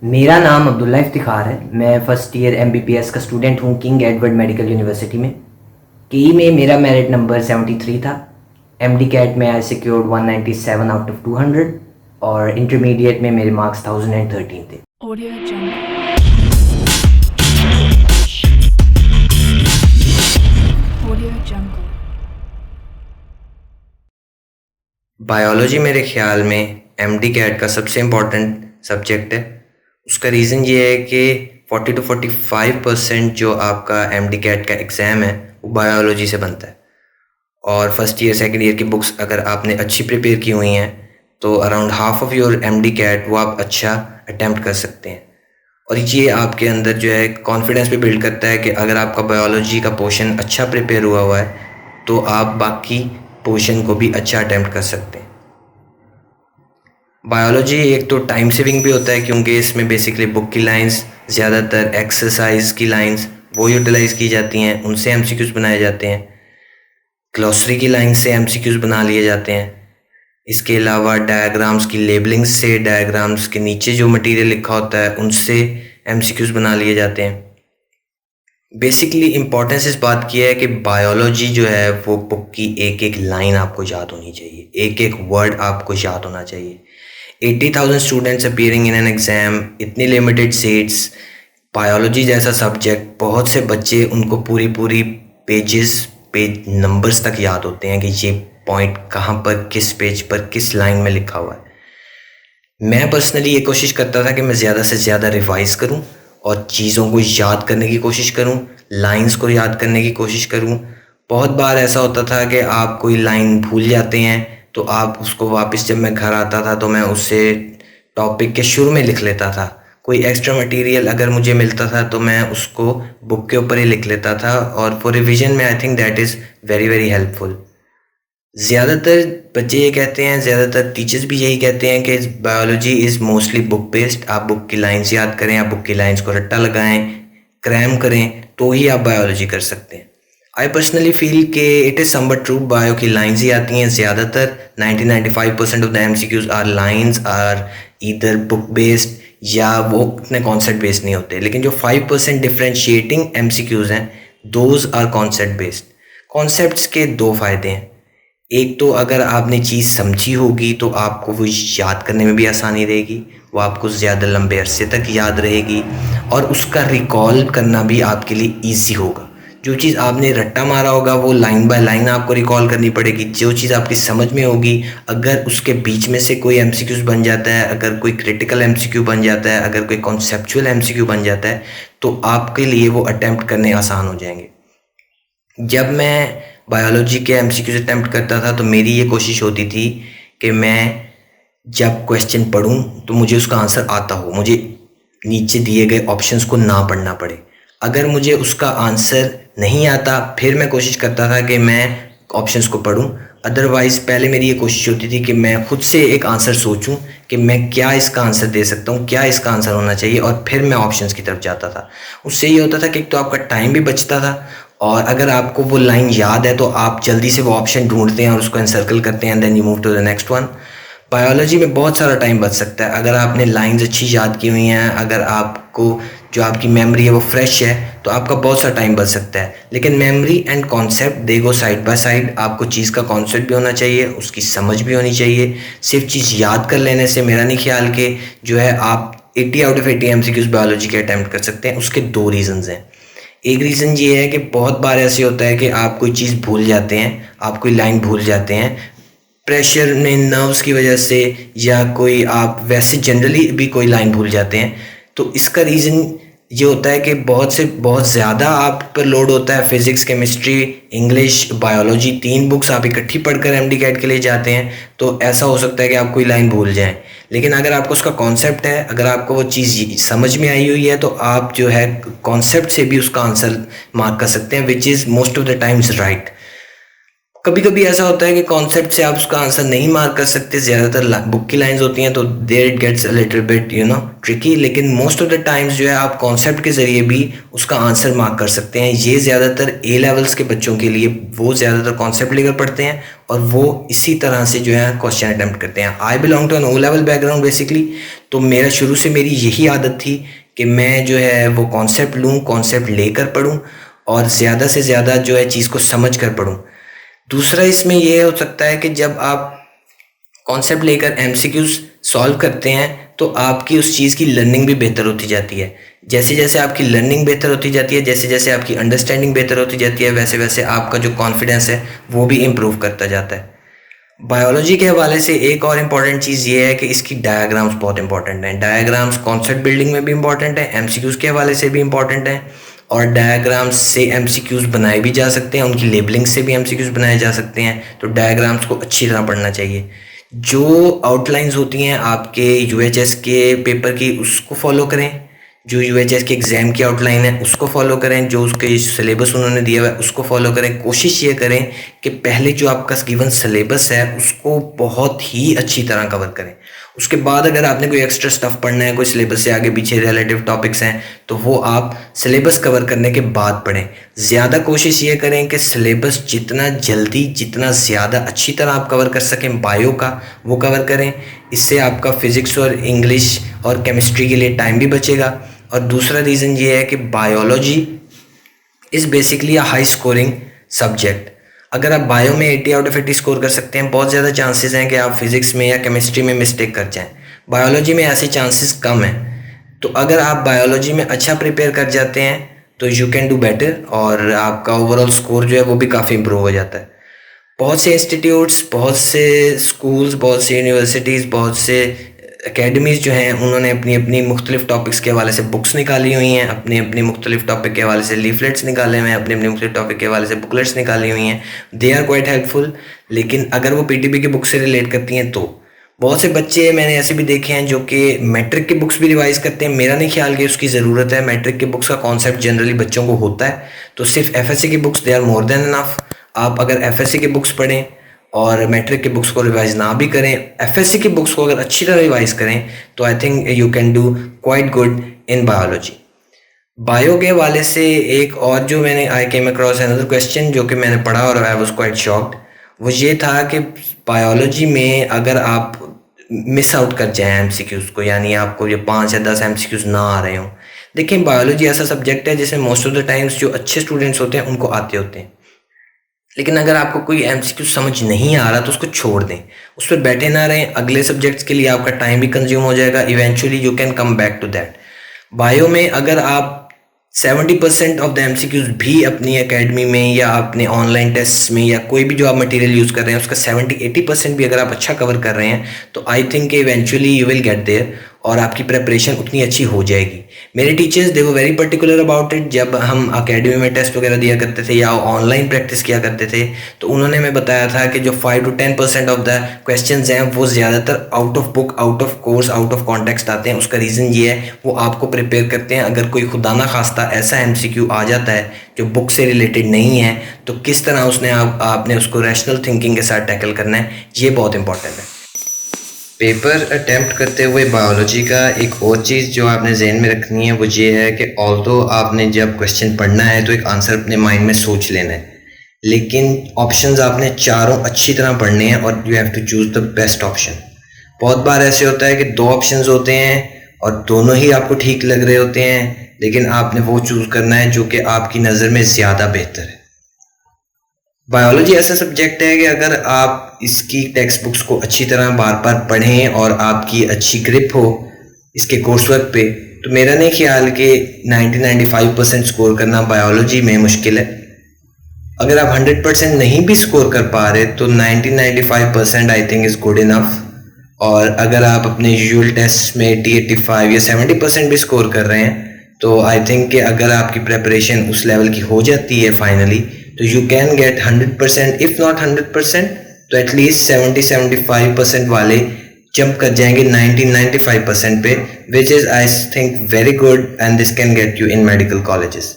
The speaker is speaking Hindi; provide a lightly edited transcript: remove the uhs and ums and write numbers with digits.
मेरा नाम अब्दुल्ला इफ्तिखार है। मैं फ़र्स्ट ईयर एमबीबीएस का स्टूडेंट हूँ किंग एडवर्ड मेडिकल यूनिवर्सिटी में। केई में मेरा मेरिट नंबर 73 था। एमडी कैट में आई सिक्योर्ड 197 आउट ऑफ 200 और इंटरमीडिएट में मेरे मार्क्स 1013 थे। Audio Jungle. Audio Jungle. Biology मेरे ख्याल में एमडी कैट का सबसे इम्पॉर्टेंट सब्जेक्ट है। उसका रीज़न ये है कि 40 to 45% जो आपका एमडी कैट का एग्ज़ाम है वो बायोलॉजी से बनता है। और फर्स्ट ईयर सेकंड ईयर की बुक्स अगर आपने अच्छी प्रिपेयर की हुई हैं तो around half of your MD CAT वो आप अच्छा अटैम्प्ट कर सकते हैं। और ये आपके अंदर जो है कॉन्फिडेंस भी बिल्ड करता है कि अगर आपका बायोलॉजी का पोर्शन अच्छा प्रिपेयर हुआ है तो आप बाकी पोर्शन को भी अच्छा अटैम्प्ट कर सकते हैं। बायोलॉजी एक तो टाइम सेविंग भी होता है क्योंकि इसमें बेसिकली बुक की लाइंस, ज़्यादातर एक्सरसाइज की लाइंस वो यूटिलाइज़ की जाती हैं, उनसे एमसीक्यूज़ बनाए जाते हैं। ग्लॉसरी की लाइन से एमसीक्यूज़ बना लिए जाते हैं। इसके अलावा डायग्राम्स की लेबलिंग से, डायग्राम्स के नीचे जो मटेरियल लिखा होता है उनसे एमसीक्यूज़ बना लिए जाते हैं। बेसिकली इम्पोर्टेंस इस बात की है कि बायोलॉजी जो है वो बुक की एक एक लाइन आपको याद होनी चाहिए, एक एक वर्ड आपको याद होना चाहिए। 80,000 students appearing in an exam, इतनी लिमिटेड सीट्स, बायोलॉजी जैसा सब्जेक्ट, बहुत से बच्चे उनको पूरी पेज नंबर्स तक याद होते हैं कि ये पॉइंट कहाँ पर, किस पेज पर, किस लाइन में लिखा हुआ है। मैं पर्सनली ये कोशिश करता था कि मैं ज़्यादा से ज़्यादा रिवाइज़ करूं और चीज़ों को याद करने की कोशिश करूं, लाइंस को याद करने की कोशिश करूं। बहुत बार ऐसा होता था कि आप कोई लाइन भूल जाते हैं तो आप उसको वापस, जब मैं घर आता था तो मैं उससे टॉपिक के शुरू में लिख लेता था। कोई एक्स्ट्रा मटेरियल अगर मुझे मिलता था तो मैं उसको बुक के ऊपर ही लिख लेता था और फॉर रिवीजन में I think that is very very helpful. ज़्यादातर बच्चे ये कहते हैं, ज़्यादातर टीचर्स भी यही कहते हैं कि biology is mostly book based. आप बुक की लाइंस याद करें, आप बुक की लाइंस को रट्टा लगाएं, क्रैम करें तो ही आप बायोलॉजी कर सकते हैं। आई पर्सनली फील कि it is somewhat true. Bio की लाइंस ही आती हैं ज़्यादातर। 90-95% of the MCQs are lines are either book based या वो इतने कॉन्सेप्ट बेस्ड नहीं होते। लेकिन जो 5% डिफ्रेंशिएटिंग एमसीक्यूज हैं those are concept based. Concepts के दो फ़ायदे हैं। एक तो अगर आपने चीज़ समझी होगी तो आपको वो याद करने में भी आसानी रहेगी, वो आपको ज़्यादा लंबे अरसे तक याद रहेगी और उसका रिकॉल करना भी आपके लिए इजी होगा। जो चीज़ आपने रट्टा मारा होगा वो लाइन बाय लाइन आपको रिकॉल करनी पड़ेगी। जो चीज़ आपकी समझ में होगी, अगर उसके बीच में से कोई एमसीक्यूज बन जाता है, अगर कोई क्रिटिकल एमसीक्यू बन जाता है, अगर कोई कॉन्सेप्चुअल एमसीक्यू बन जाता है तो आपके लिए वो अटैम्प्ट करने आसान हो जाएंगे। जब मैं बायोलॉजी के एमसीक्यूज अटैम्प्ट करता था तो मेरी ये कोशिश होती थी कि मैं जब क्वेश्चन पढूं तो मुझे उसका आंसर आता हो, मुझे नीचे दिए गए ऑप्शंस को ना पढ़ना पड़े। अगर मुझे उसका आंसर नहीं आता फिर मैं कोशिश करता था कि मैं ऑप्शंस को पढूं। अदरवाइज़ पहले मेरी ये कोशिश होती थी कि मैं खुद से एक आंसर सोचूं कि मैं क्या इसका आंसर दे सकता हूं, क्या इसका आंसर होना चाहिए, और फिर मैं ऑप्शंस की तरफ जाता था। उससे ये होता था कि एक तो आपका टाइम भी बचता था और अगर आपको वो लाइन याद है तो आप जल्दी से वो ऑप्शन ढूंढते हैं और उसको एनसर्कल करते हैं, then you move to the next one. Biology में बहुत सारा टाइम बच सकता है अगर आपने लाइंस अच्छी याद की हुई हैं, अगर आपको जो आपकी मेमोरी है वो फ्रेश है तो आपका बहुत सारा टाइम बच सकता है। लेकिन memory and concept they go side by side. आपको चीज़ का कॉन्सेप्ट भी होना चाहिए, उसकी समझ भी होनी चाहिए। सिर्फ चीज़ याद कर लेने से मेरा नहीं ख्याल कि जो है आप 80 आउट ऑफ 80 एमसीक्यूज बायोलॉजी के अटैम्प्ट कर सकते हैं। उसके दो रीजंस हैं। एक रीज़न ये है कि बहुत बार ऐसे होता है कि आप कोई चीज़ भूल जाते हैं, आप कोई लाइन भूल जाते हैं प्रेशर में, नर्व्स की वजह से, या कोई आप वैसे जनरली भी कोई लाइन भूल जाते हैं। तो इसका रीज़न ये होता है कि बहुत ज़्यादा आप पर लोड होता है। Physics, chemistry, English, biology, 3 books आप इकट्ठी पढ़कर एमडी कैट के लिए जाते हैं तो ऐसा हो सकता है कि आप कोई लाइन भूल जाएं। लेकिन अगर आपको उसका कॉन्सेप्ट है, अगर आपको वो चीज़ समझ में आई हुई है तो आप जो है कॉन्सेप्ट से भी उसका आंसर मार्क कर सकते हैं, which is most of the times right. कभी कभी ऐसा होता है कि कॉन्सेप्ट से आप उसका आंसर नहीं मार्क कर सकते, ज़्यादातर बुक की लाइंस होती हैं तो there it gets a little bit tricky. लेकिन मोस्ट ऑफ द टाइम्स जो है आप कॉन्सेप्ट के ज़रिए भी उसका आंसर मार्क कर सकते हैं। ये ज़्यादातर ए लेवल्स के बच्चों के लिए वो ज़्यादातर कॉन्सेप्ट लेकर पढ़ते हैं और वो इसी तरह से जो है क्वेश्चन अटेम्प्ट करते हैं। I belong to an O level background basically, तो मेरा शुरू से मेरी यही आदत थी कि मैं जो है वो कॉन्सेप्ट लूँ, कॉन्सेप्ट लेकर पढूं और ज़्यादा से ज़्यादा जो है चीज़ को समझ कर पढूं। दूसरा इसमें ये हो सकता है कि जब आप कॉन्सेप्ट लेकर एमसीक्यूज सॉल्व करते हैं तो आपकी उस चीज़ की लर्निंग भी बेहतर होती जाती है। जैसे जैसे आपकी लर्निंग बेहतर होती जाती है, जैसे जैसे आपकी अंडरस्टैंडिंग बेहतर होती जाती है, वैसे वैसे आपका जो कॉन्फिडेंस है वो भी इम्प्रूव करता जाता है। बायोलॉजी के हवाले से एक और इम्पॉर्टेंट चीज़ ये है कि इसकी डायग्राम्स बहुत इंपॉर्टेंट हैं। डायग्राम्स कॉन्सेप्ट बिल्डिंग में भी इंपॉर्टेंट है, एमसीक्यूज़ के हवाले से भी इंपॉर्टेंट है, और डायग्राम्स से एमसीक्यूज़ बनाए भी जा सकते हैं, उनकी लेबलिंग से भी एमसीक्यूज़ बनाए जा सकते हैं। तो डायग्राम्स को अच्छी तरह पढ़ना चाहिए। जो आउटलाइंस होती हैं आपके यूएचएस के पेपर की उसको फॉलो करें, जो यूएचएस के एग्ज़ाम की आउटलाइन है उसको फॉलो करें, जो उसके सिलेबस उन्होंने दिया हुआ है उसको फॉलो करें। कोशिश ये करें कि पहले जो आपका गिवन सिलेबस है उसको बहुत ही अच्छी तरह कवर करें। उसके बाद अगर आपने कोई एक्स्ट्रा स्टफ पढ़ना है, कोई सिलेबस से आगे पीछे रिलेटिव टॉपिक्स हैं, तो वो आप सिलेबस कवर करने के बाद पढ़ें। ज़्यादा कोशिश ये करें कि सिलेबस जितना जल्दी, जितना ज़्यादा अच्छी तरह आप कवर कर सकें बायो का, वो कवर करें। इससे आपका फिज़िक्स और इंग्लिश और केमिस्ट्री के लिए टाइम भी बचेगा। और दूसरा रीज़न ये है कि biology is basically a high scoring subject. अगर आप बायो में 80 आउट ऑफ 80 स्कोर कर सकते हैं, बहुत ज़्यादा चांसेस हैं कि आप फिज़िक्स में या केमिस्ट्री में मिस्टेक कर जाएं। बायोलॉजी में ऐसे चांसेस कम हैं। तो अगर आप बायोलॉजी में अच्छा प्रिपेयर कर जाते हैं तो यू कैन डू बेटर, और आपका ओवरऑल स्कोर जो है वो भी काफ़ी इम्प्रूव हो जाता है। बहुत से इंस्टीट्यूट्स, बहुत से स्कूल्स, बहुत से यूनिवर्सिटीज़, बहुत से एकेडमीज़ जो हैं उन्होंने अपनी अपनी मुख्तलिफ टॉपिक्स के हवाले से बुक्स निकाली हुई हैं, अपने अपने मुख्तलिफ टॉपिक के हवाले से लीफलेट्स निकाले हुए हैं, अपने अपने मुख्तलिफ टॉपिक के हवाले से बुकलेट्स निकाली हुई हैं। They are quite helpful. लेकिन अगर वो पीटीबी की बुक से रिलेट करती हैं तो बहुत से बच्चे मैंने ऐसे भी देखे हैं जो कि मैट्रिक की बुक्स भी रिवाइज़ करते हैं। मेरा नहीं ख्याल कि उसकी ज़रूरत है। मैट्रिक की बुक्स का कॉन्सेप्ट जनरली बच्चों को होता है, तो सिर्फ एफएससी की books they are more than enough. आप अगर एफएससी की बुक्स पढ़ें और मैट्रिक की बुक्स को रिवाइज ना भी करें, एफएससी की बुक्स को अगर अच्छी तरह रिवाइज करें, तो I think you can do quite good in biology. Bio के हवाले से एक और जो मैंने आई केम अक्रॉस अनदर क्वेश्चन जो कि मैंने पढ़ा और आई वाज क्वाइट शॉक्ड, वो ये था कि बायोलॉजी में अगर आप मिस आउट कर जाएं एमसीक्यूज़ को, यानी आपको ये 5 या 10 एमसीक्यूज़ ना आ रहे हों। देखिए, बायोलॉजी ऐसा सब्जेक्ट है जिसमें मोस्ट ऑफ द टाइम्स जो अच्छे स्टूडेंट्स होते हैं उनको आते होते हैं। लेकिन अगर आपको कोई एमसीक्यू समझ नहीं आ रहा तो उसको छोड़ दें, उस पर बैठे ना रहें। अगले सब्जेक्ट्स के लिए आपका टाइम भी कंज्यूम हो जाएगा। Eventually you can come back to that. Bio में अगर आप 70% ऑफ द एमसीक्यूज भी अपनी एकेडमी में या अपने ऑनलाइन टेस्ट में या कोई भी जो आप मटेरियल यूज़ कर रहे हैं उसका 70-80% भी अगर आप अच्छा कवर कर रहे हैं, तो I think eventually you will get there और आपकी प्रेपरेशन उतनी अच्छी हो जाएगी। मेरे teachers they were very particular about it. जब हम अकेडमी में टेस्ट वगैरह दिया करते थे या ऑनलाइन प्रैक्टिस किया करते थे, तो उन्होंने हमें बताया था कि जो 5 to 10% ऑफ द क्वेश्चंस हैं वो ज़्यादातर out of book, out of course, out of context आते हैं। उसका रीज़न ये है, वो आपको प्रिपेयर करते हैं। अगर कोई खुदा ना खास्ता ऐसा एमसीक्यू आ जाता है जो बुक से रिलेटेड नहीं है, तो किस तरह उसने आपने उसको रैशनल थिंकिंग के साथ टैकल करना है, ये बहुत इंपॉर्टेंट है। पेपर अटेम्प्ट करते हुए बायोलॉजी का एक और चीज़ जो आपने जहन में रखनी है वो ये है कि ऑल्दो आपने जब क्वेश्चन पढ़ना है तो एक आंसर अपने माइंड में सोच लेना है, लेकिन ऑप्शंस आपने चारों अच्छी तरह पढ़ने हैं और you have to choose the best option. बहुत बार ऐसे होता है कि 2 ऑप्शंस होते हैं और दोनों ही आपको ठीक लग रहे होते हैं, लेकिन आपने वो चूज़ करना है जो कि आपकी नज़र में ज़्यादा बेहतर है। बायोलॉजी ऐसा सब्जेक्ट है कि अगर आप इसकी टेक्स्ट बुक्स को अच्छी तरह बार बार पढ़ें और आपकी अच्छी ग्रिप हो इसके कोर्स वर्क पे, तो मेरा नहीं ख्याल कि 90-95% स्कोर करना बायोलॉजी में मुश्किल है। अगर आप 100% नहीं भी स्कोर कर पा रहे तो 90-95% I think is good enough. और अगर आप अपने यूजुअल टेस्ट में 80-85 या 70% भी स्कोर कर रहे हैं, तो आई थिंक कि अगर आपकी प्रेपरेशन उस लेवल की हो जाती है फाइनली, तो you can get 100%, if not 100%, तो एटलीस्ट 70-75% वाले जंप कर जाएंगे 90-95% पे, which is I think very good, and this can get you in medical colleges.